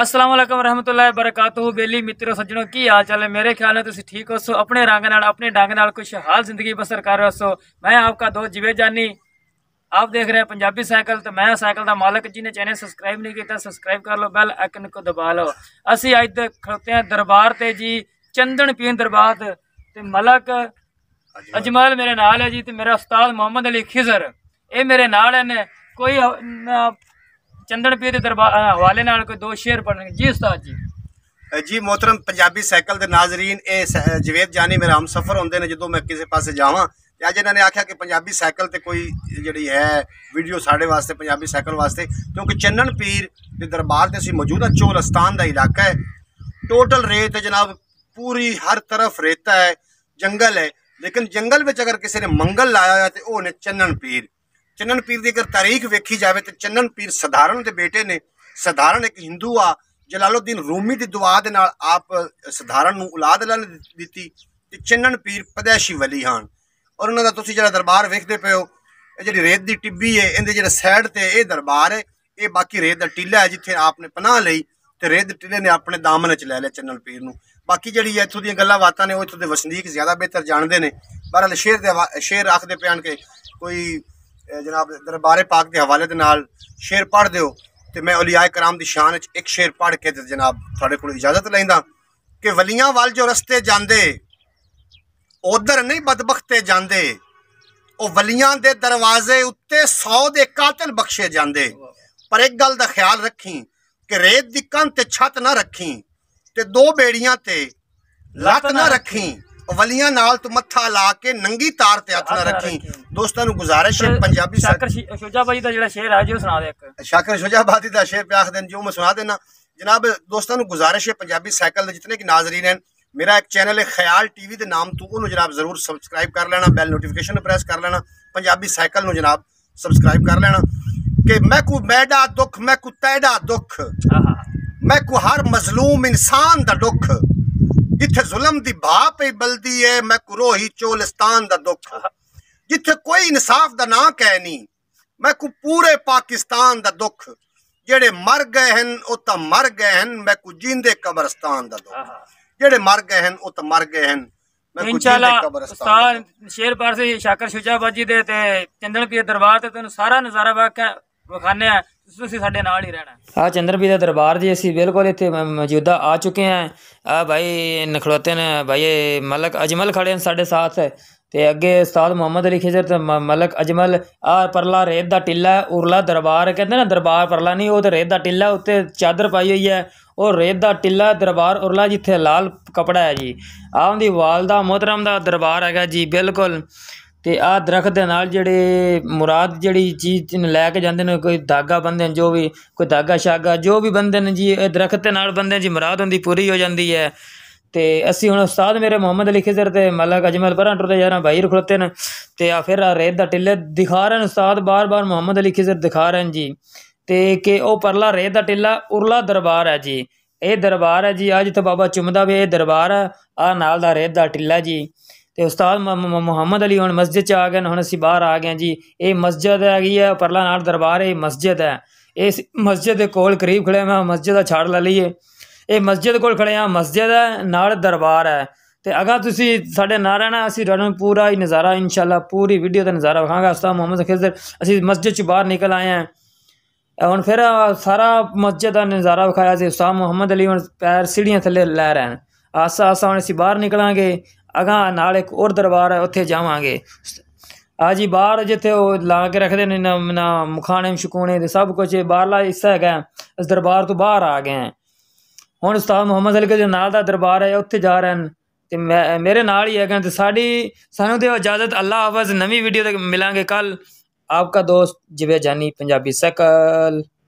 अस्सलाम वालेकुम रहमतुल्लाहि बरकातुहू। बेली मित्रों सज्जनों की हाल चाल है। मेरे ख्याल है तुम ठीक हो सो, अपने रंग नाल अपने ढंग नाल खुशहाल जिंदगी बसर कर रहे हो सो। मैं आपका दोस्त जिवेद जानी, आप देख रहे हैं पंजाबी साइकिल। तो मैं साइकिल का मालक, जिन्हें चैनल सब्सक्राइब नहीं किया सब्सक्राइब कर लो, बेल आइकन को दबा लो। असी अज खड़ोते हैं दरबार ते जी, चंदन पीन दरबार ते मलक अजमल मेरे नाल है जी, ते मेरा उस्ताद मोहम्मद अली खिजर ये मेरे नाल है। कोई चंदन पीर के दरबार हवाले नाल कोई दो शेर पढ़ने जी उस्ताद जी। जी मोहतरम पंजाबी साइकिल के नाजरीन, ये जवेद जानी मेरा हम सफ़र होंगे ने जो मैं किसी पासे जावां। अज इन्होंने आख्या कि पंजाबी साइकिल ते कोई जी है वीडियो साढ़े वास्ते पंजाबी साइकिल वास्ते, क्योंकि चन्नन पीर के दरबार से असी मौजूद है। चोलस्तान का इलाका है, टोटल रेत है जनाब, पूरी हर तरफ रेता है, जंगल है। लेकिन जंगल में अगर किसी ने मंगल लाया है तो वह ने चन्नन पीर। चन्नन पीर की अगर तारीख वेखी जाए तो चन्नन पीर सधारण के बेटे ने। सधारण एक हिंदू आ, जलालुद्दीन रूमी की दुआ के नाल आप सधारण नूं औलाद अल्लाह ने दी। चन्नन पीर पैदाइशी वली हान। और उन्होंने तुसीं जिहड़ा दरबार वेखदे पे हो, ये जी रेत की टिब्बी है, इहदे जिहड़े साइड ते ये दरबार है, ये बाकी रेत का टीला है जिथे आपने पनाह लई ते रेत टीले ने अपने दामन च लै लिया चन्नन पीर नूं। बाकी जी इतों दी गल्लां बातां ने इतों के वसनीक ज्यादा बेहतर जानते हैं। बहरहाल शेर आखते पे कि कोई जनाब दरबारे पाक के हवाले के नाल शेर पढ़ दो, तो मैं औलियाए कराम की शान एक शेर पढ़ के तो जनाब थोड़े को इजाजत लैंदा कि वलियां वाल जो रस्ते जांदे उधर नहीं बदबख्ते जांदे, ओ वलियां दे दरवाजे उत्ते 100 दे कातिल बख्शे जांदे। पर एक गल दा ख्याल रखी कि रेत दी कंध ते छत ना रखी ते दो बेड़ियां ते लत ना रखी, वलियां नाल तू मत्था ला के नंगी तार ते हथ ना रखी। दोस्तों नूं गुजारिश है पंजाबी शाकर शुजाबादी दा जिहड़ा शेर है जी सुना दे। एक शाकर शुजाबादी दा शेर पे आख देन जो मैं सुना देना जनाब। दोस्तों नूं गुजारिश है पंजाबी साइकिल दे जितने की नाजरीन हैं, मेरा एक चैनल है ख्याल टीवी के नाम तो उन्होंने जनाब जरूर सब्सक्राइब कर लेना, बैल नोटिफिकेशन प्रेस कर लेना, पंजाबी साइकिल नूं जनाब सब्सक्राइब कर लेना। कि मैं को मैडा दुख मैं को तैडा दुख, मैं को हर मजलूम इंसान दा दुख, जिथे जुल्म दी भाप ही बलदी है मैं को रोही चोलिस्तान दा दुख, जिथे कोई इंसाफ दा ना कहनी मैं को पूरे पाकिस्तान दा दुख, जेड़े मर गए हैं ओ ता मर गए हैं मैं को जींदे कब्रिस्तान दा दुख, जेड़े मर गए हैं ओ ता मर गए हैं मैं को जींदे कब्रिस्तान। शेर पार से शाकर शुजाबादी दे ते चंदन पीर दरबार ते तैनूं सारा नज़ारा विखाने आ, तुसीं साडे नाल ही रहना। हाँ चंदन पीर दरबार जी असीं बिल्कुल इत्थे मौजूदा आ चुके हैं। आ भाई नखड़ोते ने भाई मलक अजमल खड़े हैं साढ़े साथ, ते अगे उस्ताद मोहम्मद अली खिजर ते मलक अजमल। आ परला रेत दा टिल्ला है, उरला दरबार कहते ना, दरबार परला नहीं, वो तो रेत दा टिल्ला, उत्ते चादर पाई हुई है, और रेत दा टिल्ला दरबार उरला जिथे लाल कपड़ा है जी। आ उनकी वालदा मोहतरम दा दरबार है जी बिल्कुल। ते आ दरख्त दे नाल जेड़े मुराद जड़ी चीज़ लैके जाते हैं, कोई धागा बंदे जो भी कोई धागा शागा जो भी बंदे ने जी, दरख्त दे नाल बंदे जी मुराद उनकी पूरी हो जाती है। तो असी हुण उस्ताद मेरे मोहम्मद अली खिजर ते मलक अजमल पर टुरते जा रहे भाई खड़ोते हैं, तो फिर रेत दा टिल्ले दिखा रहे हैं उस्ताद, बार बार मोहम्मद अली खिजर दिखा रहे हैं जी। तो कि वह परला रेत दा टिल्ला उरला दरबार है जी, ये दरबार है जी। आ जिथे बाबा चुमदा भी ये दरबार है, आ नाल दा रेत दा टिल्ला जी। तो उस्ताद मोहम्मद अली हुण मस्जिद च आ गए, हुण असीं बाहर आ गए जी। ये मस्जिद हैगी है, परला नाल दरबार है, मस्जिद है। इस मस्जिद के कोल करीब खड़े मैं मस्जिद का छाड़ ला लीए, ये मस्जिद कोल खड़े हाँ, मस्जिद है नाल दरबार है। तो अगर तुसीं साडे नाल रहना, असीं तुहानूं पूरा ही नज़ारा इंशाअल्लाह पूरी वीडियो का नज़ारा विखांगा। उस्ताद मोहम्मद खिजर असीं मस्जिद च बाहर निकल आए हैं, हुण फिर सारा मस्जिद का नज़ारा विखाया सी। उस्ताद मोहम्मद अली हुण पैर सीढ़ियां थल्ले लै रहे हैं, आसा आसा हुण असीं बाहर निकलांगे। अगां नाल एक और दरबार है, उत्थे जावांगे। आ जी बाहर जिथे वो ला के रखते हैं ना मुखाने शकुने सब कुछ बाहरला हिस्सा है, इस दरबार तो बाहर आ गए हैं। हुण उस्ताद मोहम्मद अली के नाल दा दरबार है, उत्थे जा रहे हैं, तो मेरे नाल ही है। तो सानू दे इजाजत, अल्लाह हाफिज़। नवी वीडियो तक मिलांगे कल। आपका दोस्त जिवेद जानी, पंजाबी साइकिल।